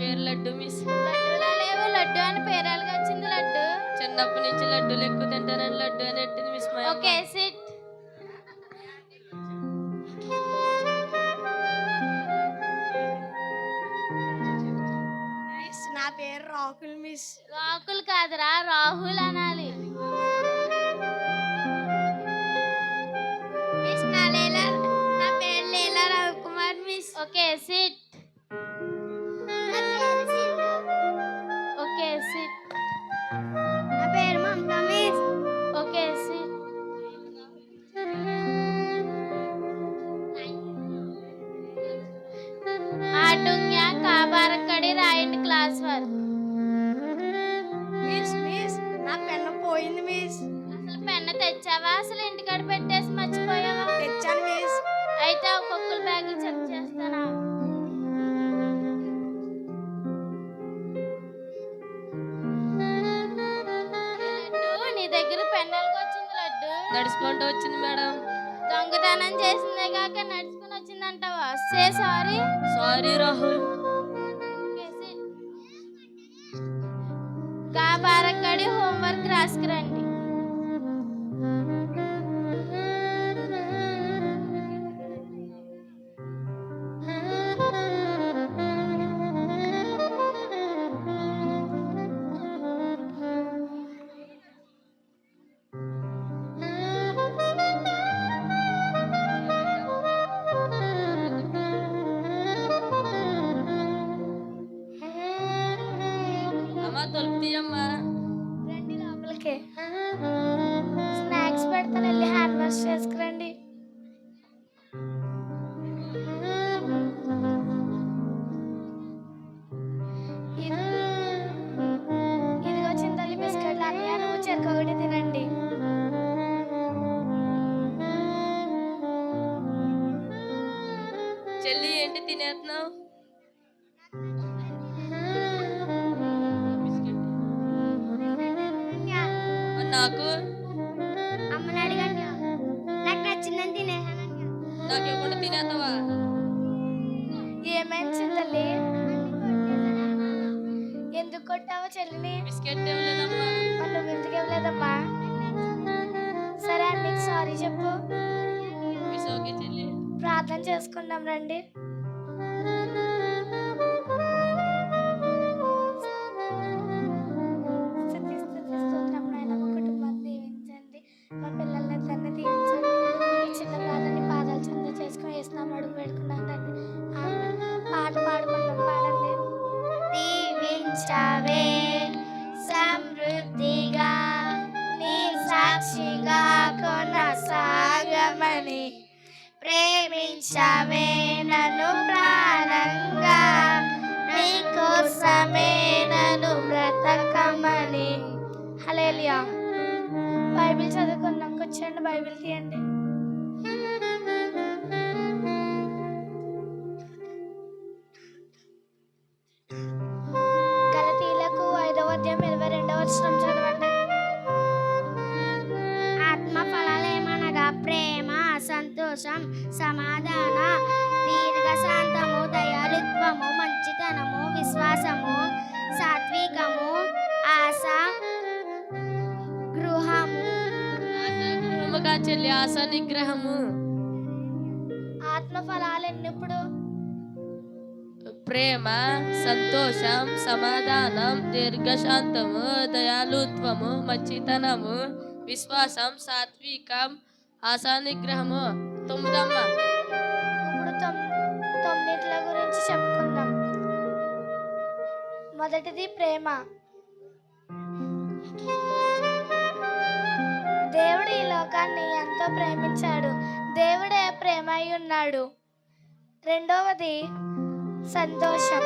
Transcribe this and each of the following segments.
పేరు లడ్డు మిస్. లడ్డూలా లేవు, లడ్డు అని పేరు ఎలాగ వచ్చింది? లడ్డు చిన్నప్పటి నుంచి లడ్డూలు ఎక్కువ తింటానని లడ్డు అని పెట్టింది మిస్. Okay sit. నా పేరు రాకుల్ మిస్. రాకుల్ కాదురా, రాహుల్ అనాలి. మిస్ నా పేరు Leela Ravikumar miss. Okay sit. Okay sit. నా పేరు మమతా మిస్. Okay sit. ఆడుంగ్యా కాబారకడి రాయండి క్లాస్ వర్క్. మిస్ నా పెన్ను పోయింది మిస్. అసలు పెన్ను తెచ్చావా? అసలు ఇంటికాడ పెట్టేసి మర్చిపోయావా? తెచ్చాను మిస్. అయితే ఒక్కొక్కరు బ్యాగ్ చెక్ చేస్తానా? లడ్డు, నీ దగ్గర పెన్నులకు వచ్చింది లడ్డు. నడుచుకుంటూ వచ్చింది మేడం. దొంగతనం చేసిందే కాక నడుచుకుని వచ్చిందంటావా? Say sorry. సారీ రాహుల్. కాబారకడి హోంవర్క్ రాసుకురండి. అమ్మా తలుపు తీయమ్మా. రండి లోపలికి. స్నాక్స్ పెడతాను, వెళ్ళి హ్యాండ్ వాష్ చేసుకురండి. ఇదిగో చింతల్లి బిస్కెట్లు అన్నయ్య, నువ్వు చెరకొకటి తినండి. చెల్లి ఏంటి తినేస్తున్నావు? నాకు అమ్మని అడగండి, నాకు నచ్చిందని తినేసాను. నాకు ఇవ్వకుండా తినేస్తావా? ఏమైంది చింతల్లి? ఎందుకు కొట్టావో చెల్లిని? బిస్కెట్ ఇవ్వలేదమ్మా. మరి నువ్వు ఎందుకు ఇవ్వలేదమ్మా? సరే అన్నీకి సారీ చెప్పు. మిస్ ఓకే చెల్లి. ప్రార్థన చేసుకుందాం రండి. స్తుతి, స్తుతి, స్తోత్రం నాయనా. మా కుటుంబాన్ని దీవించండి, మా పిల్లల్ని అందరినీ దీవించండి. ఈ చిన్న ప్రార్థనని పాదాలు చెంద చేసుకుని వేస్తున్నాం, అడుగు పెట్టుకున్నాం తండ్రి. ఆమేన్. పాట పాడుకుందాం, పాడండి. దీవించవే సమృద్ధిగా, నీ సాక్షిగా కొనసాగమని, ప్రేమించవే నన్ను ప్రాణంగా, నీ కోసమే నన్ను బ్రతకమని. హల్లెలూయా. బైబిల్ చదువుకుందాం, కూర్చోండి, బైబిల్ తీయండి. గలతీయులకు 5వ అధ్యాయం 22వ వచనం చదవండి. ఆత్మ ఫలాలేమనగా ప్రేమ, సంతోషం, సమాధాన, దీర్ఘశాంతము, దయాళుత్వము, మంచితనము, విశ్వాసము, సాత్వికము, ఆశ, గృహము. ఆశాగృహము కా చెల్లి, ఆశా నిగ్రహము. ఆత్మ ఫలాలు ఎన్నిప్పుడు? ప్రేమ, సంతోషం, సమాధానం, దీర్ఘశాంతము, దయాళుత్వము, మంచితనము, విశ్వాసం, సాత్వికం, ఆశా నిగ్రహము. 9. ఇప్పుడు తొమ్మిదిల గురించి చెప్పుకుందాం. మొదటిది ప్రేమ. దేవుడు ఈ లోకాన్ని ఎంతో ప్రేమించాడు, దేవుడే ప్రేమ అయి ఉన్నాడు. రెండవది సంతోషం.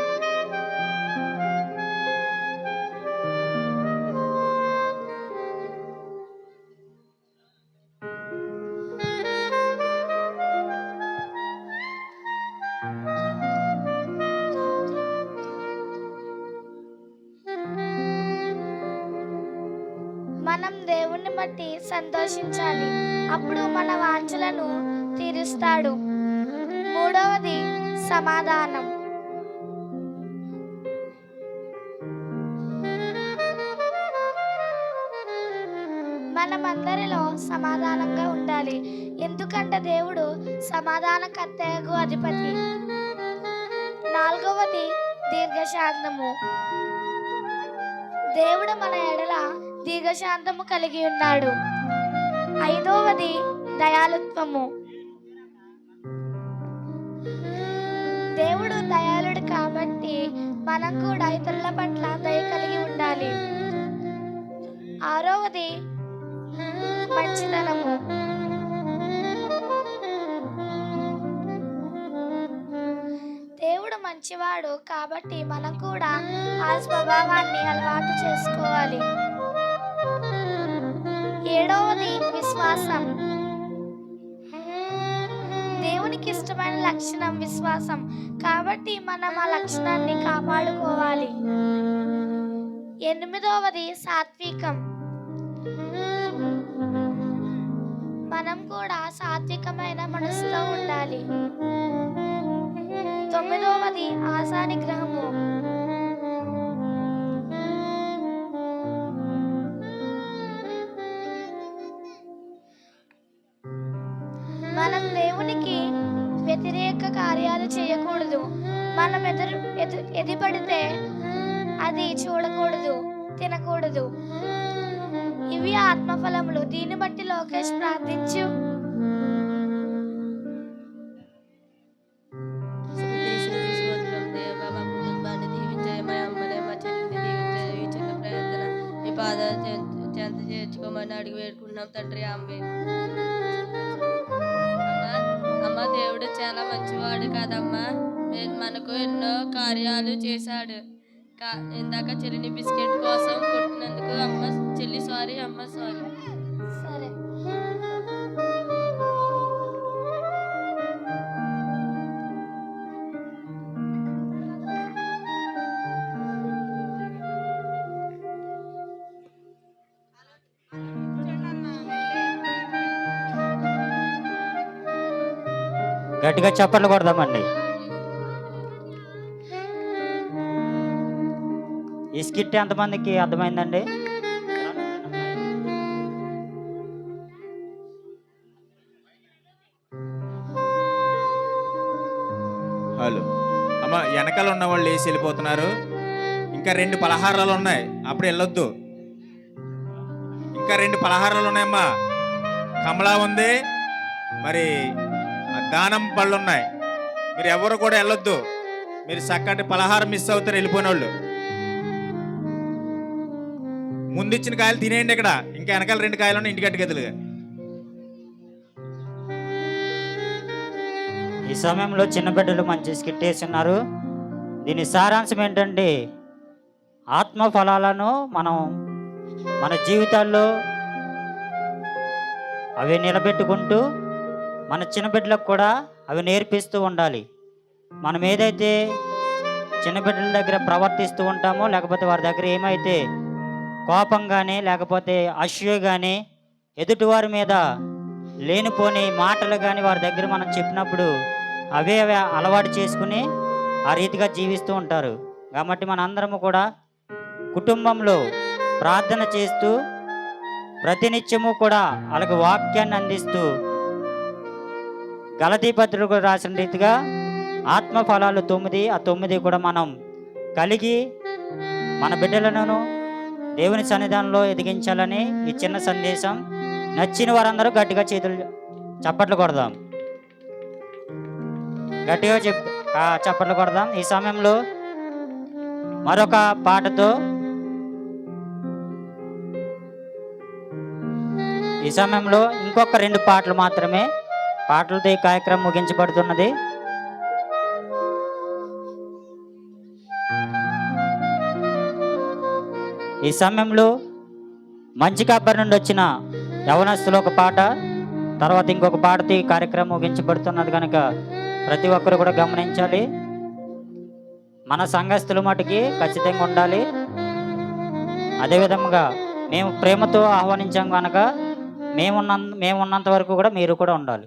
మనం దేవుణ్ణి బట్టి సంతోషించాలి, అప్పుడు మన వాంఛలను తీరుస్తాడు. మూడవది సమాధానం. మనందరిలో సమాధానంగా ఉండాలి. ఎందుకంటే దేవుడు సమాధానకర్తయగు అధిపతి. 4వది దీర్ఘశాంతము. దేవుడు మన ఎడల దీర్ఘశాంతము కలిగి ఉన్నాడు. 5వది దయాళుత్వము. దేవుడు దయాళుడు కాబట్టి మనం కూడా ఇతరుల పట్ల దయ కలిగి ఉండాలి. 6వది మంచితనము. దేవుడు మంచివాడు కాబట్టి మనం కూడా ఆ స్వభావాన్ని అలవాటు చేసుకోవాలి. 7వది విశ్వాసం. దేవునికి ఇష్టమైన లక్షణం విశ్వాసం కాబట్టి మనం ఆ లక్షణాన్ని కాపాడుకోవాలి. 8వది సాత్వికం. మనం కూడా సాత్వికమైన మనసుతో ఉండాలి. 9వది ఆశానిగ్రహము. మనం దేవునికి వ్యతిరేక కార్యాలు చేయకూడదు. మనం ఎదుపడితే అది చూడకూడదు, తినకూడదు. ఇవి ఆత్మఫలములు. దీన్ని బట్టి లోకేష్ ప్రార్థించు. దేవా, మా కుటుంబాన్ని దీవించే, మా అమ్మని మా చెల్లిని దీవించే. ఈ చిన్న ప్రార్థన మీ పాదాలు చెంత చేర్చుకోమని అడిగి వేడుకుంటున్నాం తండ్రి. అమ్మ, దేవుడు చాలా మంచివాడు కాదమ్మా. మనకు ఎన్నో కార్యాలు చేశాడు. ఇందాక చెల్లిని బిస్కెట్ కోసం కొట్టినందుకు అమ్మ చెల్లి సారీ, అమ్మ సారీ. సరే. గట్టిగా చప్పట్లు కొడదామండి. ఈ స్కిట్ ఎంతమందికి అర్థమైందండి? హలో అమ్మ, వెనకాల ఉన్న వాళ్ళు వేసి వెళ్ళిపోతున్నారు. ఇంకా 2 పలహారాలు ఉన్నాయి, అప్పుడు వెళ్ళొద్దు. ఇంకా 2 పలహారాలు ఉన్నాయమ్మా. కమలా ఉంది, మరి దానం పళ్ళు ఉన్నాయి. మీరు ఎవరు కూడా వెళ్ళొద్దు. మీరు చక్కటి పలహారం మిస్ అవుతారు వెళ్ళిపోయిన వాళ్ళు. ముందు ఇచ్చిన కాయలు తినేయండి. ఇక్కడ ఇంకా వెనకాల 2 కాయలు ఉన్నాయి, ఇంటికట్టు గదులుగా. ఈ సమయంలో చిన్న బిడ్డలు మంచి స్కిట్ వేస్తున్నారు. దీని సారాంశం ఏంటంటే, ఆత్మ ఫలాలను మనం మన జీవితాల్లో అవి నిలబెట్టుకుంటూ మన చిన్న బిడ్డలకు కూడా అవి నేర్పిస్తూ ఉండాలి. మనం ఏదైతే చిన్న బిడ్డల దగ్గర ప్రవర్తిస్తూ ఉంటామో, లేకపోతే వారి దగ్గర ఏమైతే కోపం కానీ లేకపోతే అసూయ కానీ ఎదుటివారి మీద లేనిపోని మాటలు కానీ వారి దగ్గర మనం చెప్పినప్పుడు అవే అలవాటు చేసుకుని ఆ రీతిగా జీవిస్తూ ఉంటారు. కాబట్టి మనందరము కూడా కుటుంబంలో ప్రార్థన చేస్తూ ప్రతినిత్యము కూడా వాళ్ళకి వాక్యాన్ని అందిస్తూ గలతీ పత్రికకు రాసిన రీతిగా ఆత్మ ఫలాలు 9, ఆ 9 కూడా మనం కలిగి మన బిడ్డలను దేవుని సన్నిధానంలో ఎదిగించాలని ఈ చిన్న సందేశం. నచ్చిన వారందరూ గట్టిగా చేతులు చప్పట్లు కొడదాం. గట్టిగా చప్పట్లు కొడదాం. ఈ సమయంలో మరొక పాటతో ఈ సమయంలో ఇంకొక 2 పాటలు మాత్రమే, పాటలతో ఈ కార్యక్రమం ముగించబడుతున్నది. ఈ సమయంలో మంచి కబ్బర్ నుండి వచ్చిన యవనస్తులు ఒక పాట, తర్వాత ఇంకొక పాటతో ఈ కార్యక్రమం ముగించబడుతున్నది కనుక ప్రతి ఒక్కరు కూడా గమనించాలి. మన సంఘస్థుల మటుకి ఖచ్చితంగా ఉండాలి. అదేవిధంగా మేము ప్రేమతో ఆహ్వానించాం కనుక మేమున్నంత వరకు కూడా మీరు కూడా ఉండాలి.